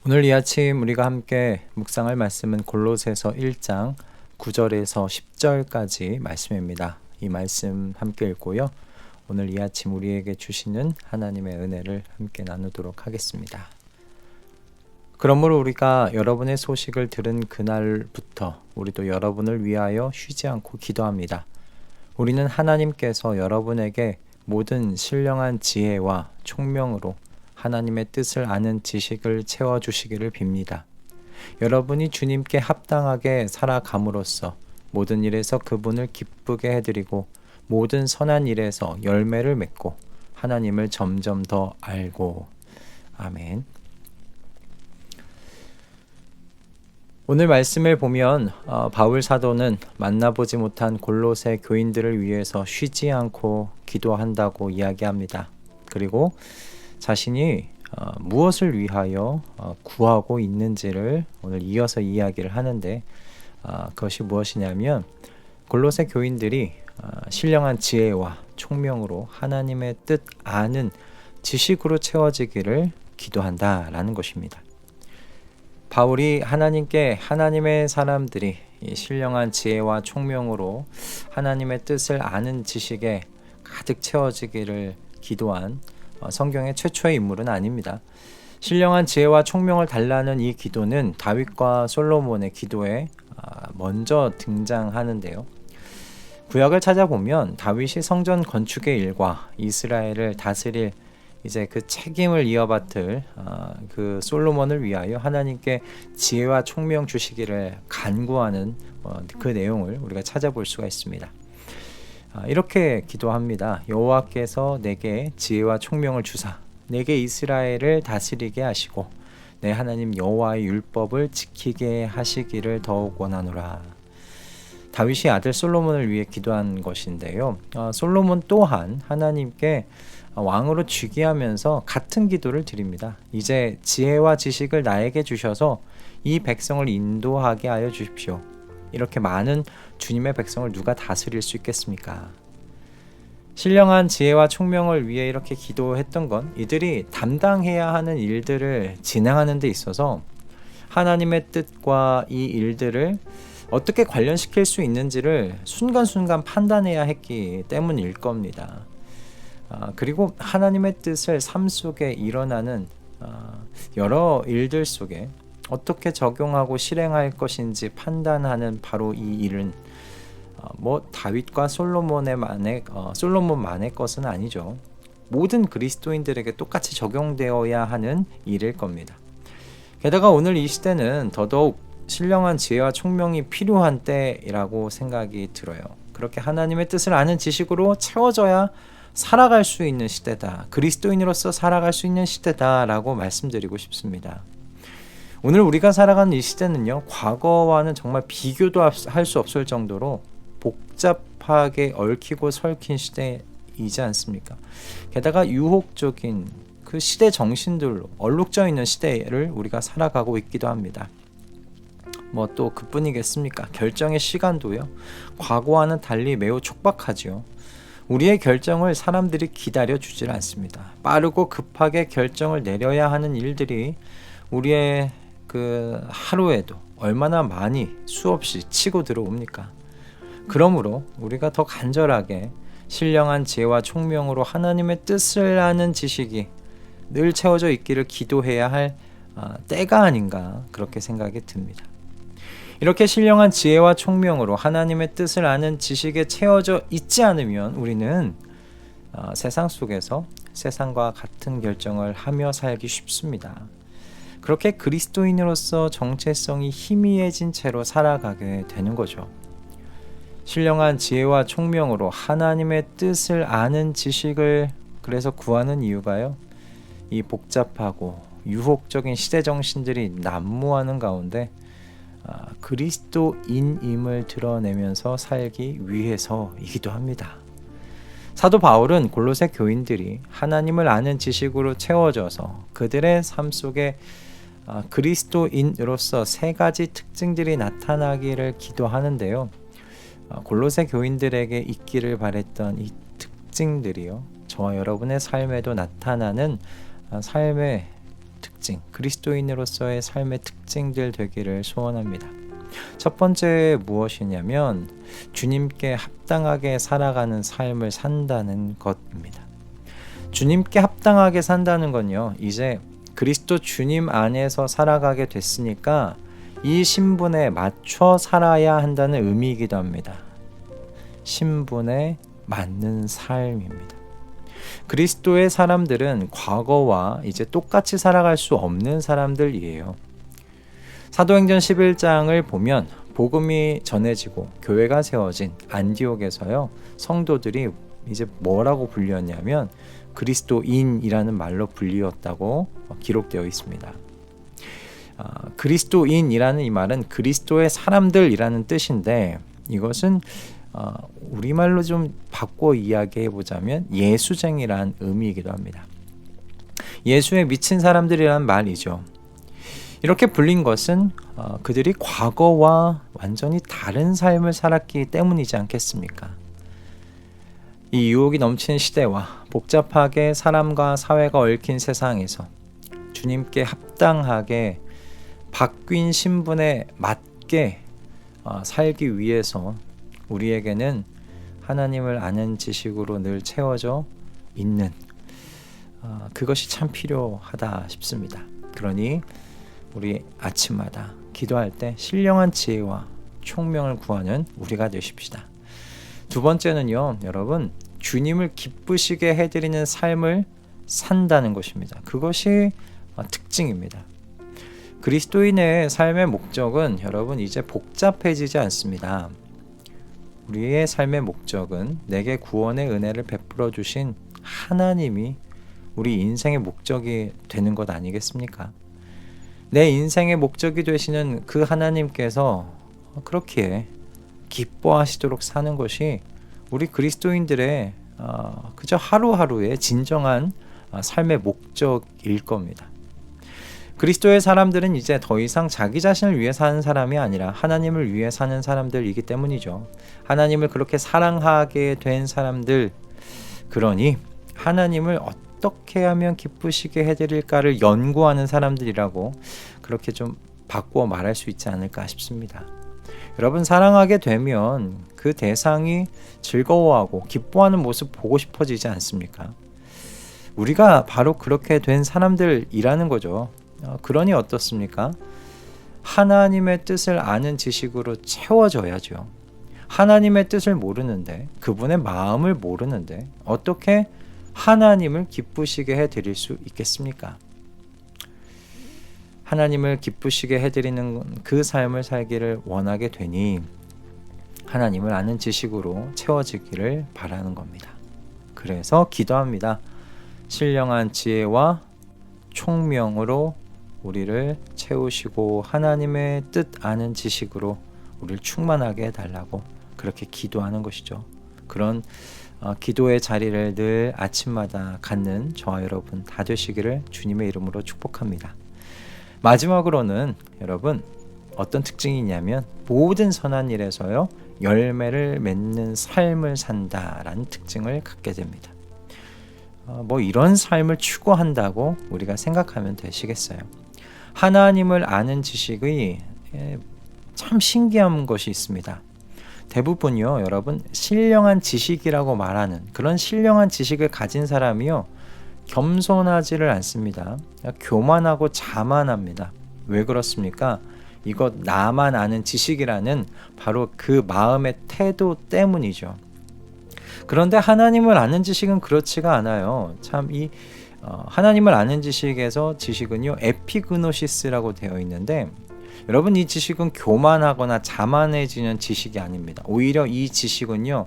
오늘 이 아침 우리가 함께 묵상할 말씀은 골로새서 1장 9절에서 10절까지 말씀입니다. 이 말씀 함께 읽고요. 오늘 이 아침 우리에게 주시는 하나님의 은혜를 함께 나누도록 하겠습니다. 그러므로 우리가 여러분의 소식을 들은 그날부터 우리도 여러분을 위하여 쉬지 않고 기도합니다. 우리는 하나님께서 여러분에게 모든 신령한 지혜와 총명으로 하나님의 뜻을 아는 지식을 채워주시기를 빕니다. 여러분이 주님께 합당하게 살아감으로써 모든 일에서 그분을 기쁘게 해드리고 모든 선한 일에서 열매를 맺고 하나님을 점점 더 알고. 아멘. 오늘 말씀을 보면 바울 사도는 만나보지 못한 골로새 교인들을 위해서 쉬지 않고 기도한다고 이야기합니다. 그리고 자신이 무엇을 위하여 구하고 있는지를 오늘 이어서 이야기를 하는데 그것이 무엇이냐면 골로새 교인들이 신령한 지혜와 총명으로 하나님의 뜻 아는 지식으로 채워지기를 기도한다라는 것입니다. 바울이 하나님께 하나님의 사람들이 이 신령한 지혜와 총명으로 하나님의 뜻을 아는 지식에 가득 채워지기를 기도한 성경의 최초의 인물은 아닙니다. 신령한 지혜와 총명을 달라는 이 기도는 다윗과 솔로몬의 기도에 먼저 등장하는데요. 구약을 찾아보면 다윗이 성전 건축의 일과 이스라엘을 다스릴 이제 그 책임을 이어받을 그 솔로몬을 위하여 하나님께 지혜와 총명 주시기를 간구하는 그 내용을 우리가 찾아볼 수가 있습니다. 이렇게 기도합니다. 여호와께서 내게 지혜와 총명을 주사 내게 이스라엘을 다스리게 하시고 내 하나님 여호와의 율법을 지키게 하시기를 더욱 원하노라. 다윗이 아들 솔로몬을 위해 기도한 것인데요. 솔로몬 또한 하나님께 왕으로 즉위하면서 같은 기도를 드립니다. 이제 지혜와 지식을 나에게 주셔서 이 백성을 인도하게 하여 주십시오. 이렇게 많은 주님의 백성을 누가 다스릴 수 있겠습니까? 신령한 지혜와 총명을 위해 이렇게 기도했던 건 이들이 담당해야 하는 일들을 진행하는 데 있어서 하나님의 뜻과 이 일들을 어떻게 관련시킬 수 있는지를 순간순간 판단해야 했기 때문일 겁니다. 그리고 하나님의 뜻을 삶 속에 일어나는 여러 일들 속에 어떻게 적용하고 실행할 것인지 판단하는 바로 이 일은 다윗과 솔로몬만의 것은 아니죠. 모든 그리스도인들에게 똑같이 적용되어야 하는 일일 겁니다. 게다가 오늘 이 시대는 더더욱 신령한 지혜와 총명이 필요한 때라고 생각이 들어요. 그렇게 하나님의 뜻을 아는 지식으로 채워져야 살아갈 수 있는 시대다. 그리스도인으로서 살아갈 수 있는 시대다라고 말씀드리고 싶습니다. 오늘 우리가 살아가는 이 시대는요, 과거와는 정말 비교도 할 수 없을 정도로 복잡하게 얽히고 설킨 시대이지 않습니까? 게다가 유혹적인 그 시대 정신들로 얼룩져 있는 시대를 우리가 살아가고 있기도 합니다. 또 그뿐이겠습니까? 결정의 시간도요, 과거와는 달리 매우 촉박하지요. 우리의 결정을 사람들이 기다려 주질 않습니다. 빠르고 급하게 결정을 내려야 하는 일들이 우리의 그 하루에도 얼마나 많이 수없이 치고 들어옵니까? 그러므로 우리가 더 간절하게 신령한 지혜와 총명으로 하나님의 뜻을 아는 지식이 늘 채워져 있기를 기도해야 할 때가 아닌가 그렇게 생각이 듭니다. 이렇게 신령한 지혜와 총명으로 하나님의 뜻을 아는 지식에 채워져 있지 않으면 우리는 세상 속에서 세상과 같은 결정을 하며 살기 쉽습니다. 그렇게 그리스도인으로서 정체성이 희미해진 채로 살아가게 되는 거죠. 신령한 지혜와 총명으로 하나님의 뜻을 아는 지식을 그래서 구하는 이유가요, 이 복잡하고 유혹적인 시대 정신들이 난무하는 가운데 그리스도인임을 드러내면서 살기 위해서이기도 합니다. 사도 바울은 골로새 교인들이 하나님을 아는 지식으로 채워져서 그들의 삶 속에 그리스도인으로서 세 가지 특징들이 나타나기를 기도하는데요. 골로새 교인들에게 있기를 바랬던 이 특징들이요, 저와 여러분의 삶에도 나타나는 삶의 특징, 그리스도인으로서의 삶의 특징들 되기를 소원합니다. 첫 번째 무엇이냐면 주님께 합당하게 살아가는 삶을 산다는 것입니다. 주님께 합당하게 산다는 건요, 이제 그리스도 주님 안에서 살아가게 됐으니까 이 신분에 맞춰 살아야 한다는 의미이기도 합니다. 신분에 맞는 삶입니다. 그리스도의 사람들은 과거와 이제 똑같이 살아갈 수 없는 사람들이에요. 사도행전 11장을 보면 복음이 전해지고 교회가 세워진 안디옥에서요, 성도들이 이제 뭐라고 불렸냐면 그리스도인이라는 말로 불리었다고 기록되어 있습니다. 그리스도인이라는 이 말은 그리스도의 사람들이라는 뜻인데, 이것은 우리말로 좀 바꿔 이야기해 보자면 예수쟁이란 의미이기도 합니다. 예수에 미친 사람들이란 말이죠. 이렇게 불린 것은 그들이 과거와 완전히 다른 삶을 살았기 때문이지 않겠습니까? 이 유혹이 넘치는 시대와 복잡하게 사람과 사회가 얽힌 세상에서 주님께 합당하게 바뀐 신분에 맞게 살기 위해서 우리에게는 하나님을 아는 지식으로 늘 채워져 있는 그것이 참 필요하다 싶습니다. 그러니 우리 아침마다 기도할 때 신령한 지혜와 총명을 구하는 우리가 되십시다. 두 번째는요, 여러분, 주님을 기쁘시게 해드리는 삶을 산다는 것입니다. 그것이 특징입니다. 그리스도인의 삶의 목적은 여러분 이제 복잡해지지 않습니다. 우리의 삶의 목적은 내게 구원의 은혜를 베풀어 주신 하나님이 우리 인생의 목적이 되는 것 아니겠습니까? 내 인생의 목적이 되시는 그 하나님께서 그렇기에 기뻐하시도록 사는 것이 우리 그리스도인들의 그저 하루하루의 진정한 삶의 목적일 겁니다. 그리스도의 사람들은 이제 더 이상 자기 자신을 위해 사는 사람이 아니라 하나님을 위해 사는 사람들이기 때문이죠. 하나님을 그렇게 사랑하게 된 사람들, 그러니 하나님을 어떻게 하면 기쁘시게 해드릴까를 연구하는 사람들이라고 그렇게 좀 바꾸어 말할 수 있지 않을까 싶습니다. 여러분, 사랑하게 되면 그 대상이 즐거워하고 기뻐하는 모습 보고 싶어지지 않습니까? 우리가 바로 그렇게 된 사람들이라는 거죠. 그러니 어떻습니까? 하나님의 뜻을 아는 지식으로 채워져야죠. 하나님의 뜻을 모르는데, 그분의 마음을 모르는데 어떻게 하나님을 기쁘시게 해드릴 수 있겠습니까? 하나님을 기쁘시게 해드리는 그 삶을 살기를 원하게 되니 하나님을 아는 지식으로 채워지기를 바라는 겁니다. 그래서 기도합니다. 신령한 지혜와 총명으로 우리를 채우시고 하나님의 뜻 아는 지식으로 우리를 충만하게 해달라고 그렇게 기도하는 것이죠. 그런 기도의 자리를 늘 아침마다 갖는 저와 여러분 다 되시기를 주님의 이름으로 축복합니다. 마지막으로는 여러분, 어떤 특징이 있냐면 모든 선한 일에서요 열매를 맺는 삶을 산다라는 특징을 갖게 됩니다. 이런 삶을 추구한다고 우리가 생각하면 되시겠어요. 하나님을 아는 지식의 참 신기한 것이 있습니다. 대부분요, 여러분, 신령한 지식이라고 말하는 그런 신령한 지식을 가진 사람이요 겸손하지를 않습니다. 교만하고 자만합니다. 왜 그렇습니까? 이것 나만 아는 지식이라는 바로 그 마음의 태도 때문이죠. 그런데 하나님을 아는 지식은 그렇지가 않아요. 참 하나님을 아는 지식은요 에피그노시스라고 되어 있는데, 여러분, 이 지식은 교만하거나 자만해지는 지식이 아닙니다. 오히려 이 지식은요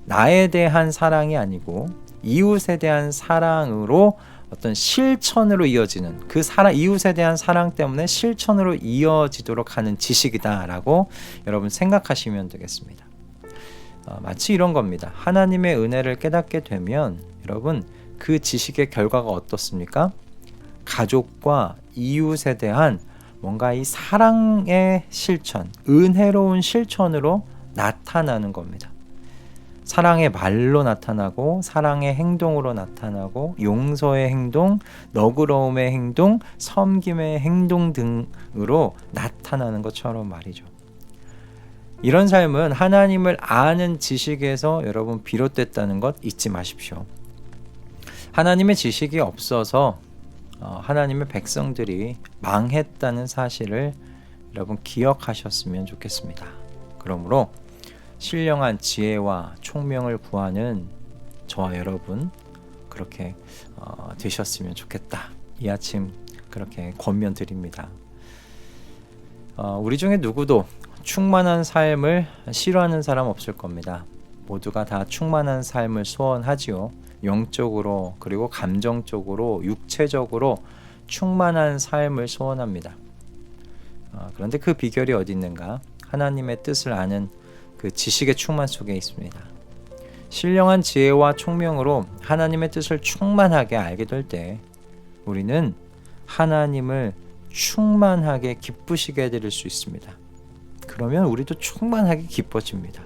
나에 대한 사랑이 아니고 이웃에 대한 사랑으로 어떤 실천으로 이어지는 그 이웃에 대한 사랑 때문에 실천으로 이어지도록 하는 지식이다라고 여러분 생각하시면 되겠습니다. 마치 이런 겁니다. 하나님의 은혜를 깨닫게 되면 여러분 그 지식의 결과가 어떻습니까? 가족과 이웃에 대한 뭔가 이 사랑의 실천, 은혜로운 실천으로 나타나는 겁니다. 사랑의 말로 나타나고 사랑의 행동으로 나타나고 용서의 행동, 너그러움의 행동, 섬김의 행동 등으로 나타나는 것처럼 말이죠. 이런 삶은 하나님을 아는 지식에서 여러분 비롯됐다는 것 잊지 마십시오. 하나님의 지식이 없어서 하나님의 백성들이 망했다는 사실을 여러분 기억하셨으면 좋겠습니다. 그러므로 신령한 지혜와 총명을 구하는 저와 여러분 그렇게 되셨으면 좋겠다. 이 아침 그렇게 권면 드립니다. 우리 중에 누구도 충만한 삶을 싫어하는 사람 없을 겁니다. 모두가 다 충만한 삶을 소원하지요. 영적으로 그리고 감정적으로 육체적으로 충만한 삶을 소원합니다. 그런데 그 비결이 어디 있는가? 하나님의 뜻을 아는 그 지식의 충만 속에 있습니다. 신령한 지혜와 총명으로 하나님의 뜻을 충만하게 알게 될 때 우리는 하나님을 충만하게 기쁘시게 해드릴 수 있습니다. 그러면 우리도 충만하게 기뻐집니다.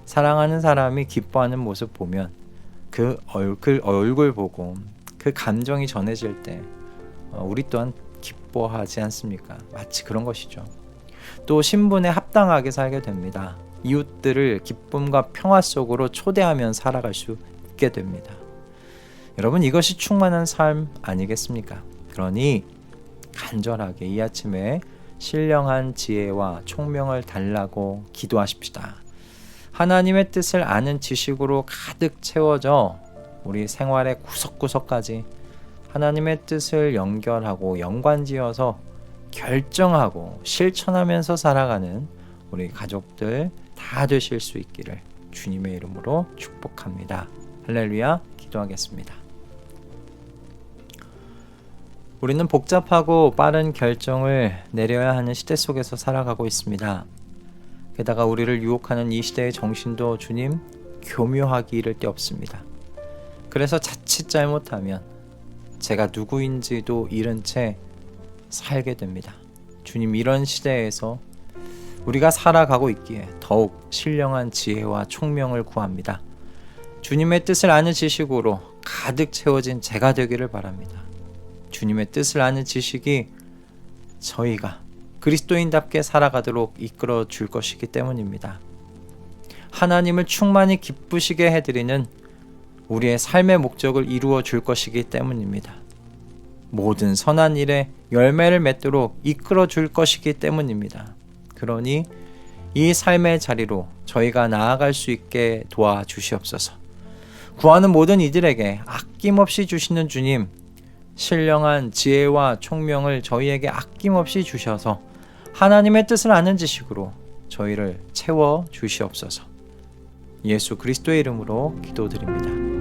사랑하는 사람이 기뻐하는 모습 보면 그 얼굴 보고 그 감정이 전해질 때 우리 또한 기뻐하지 않습니까? 마치 그런 것이죠. 또 신분에 합당하게 살게 됩니다. 이웃들을 기쁨과 평화 속으로 초대하며 살아갈 수 있게 됩니다. 여러분 이것이 충만한 삶 아니겠습니까? 그러니 간절하게 이 아침에 신령한 지혜와 총명을 달라고 기도하십시다. 하나님의 뜻을 아는 지식으로 가득 채워져 우리 생활의 구석구석까지 하나님의 뜻을 연결하고 연관지어서 결정하고 실천하면서 살아가는 우리 가족들 다 되실 수 있기를 주님의 이름으로 축복합니다. 할렐루야. 기도하겠습니다. 우리는 복잡하고 빠른 결정을 내려야 하는 시대 속에서 살아가고 있습니다. 게다가 우리를 유혹하는 이 시대의 정신도 주님 교묘하기 이를 데 없습니다. 그래서 자칫 잘못하면 제가 누구인지도 잃은 채 살게 됩니다. 주님 이런 시대에서 우리가 살아가고 있기에 더욱 신령한 지혜와 총명을 구합니다. 주님의 뜻을 아는 지식으로 가득 채워진 제가 되기를 바랍니다. 주님의 뜻을 아는 지식이 저희가 그리스도인답게 살아가도록 이끌어 줄 것이기 때문입니다. 하나님을 충만히 기쁘시게 해드리는 우리의 삶의 목적을 이루어 줄 것이기 때문입니다. 모든 선한 일에 열매를 맺도록 이끌어 줄 것이기 때문입니다. 그러니 이 삶의 자리로 저희가 나아갈 수 있게 도와주시옵소서. 구하는 모든 이들에게 아낌없이 주시는 주님, 신령한 지혜와 총명을 저희에게 아낌없이 주셔서 하나님의 뜻을 아는 지식으로 저희를 채워 주시옵소서. 예수 그리스도의 이름으로 기도드립니다.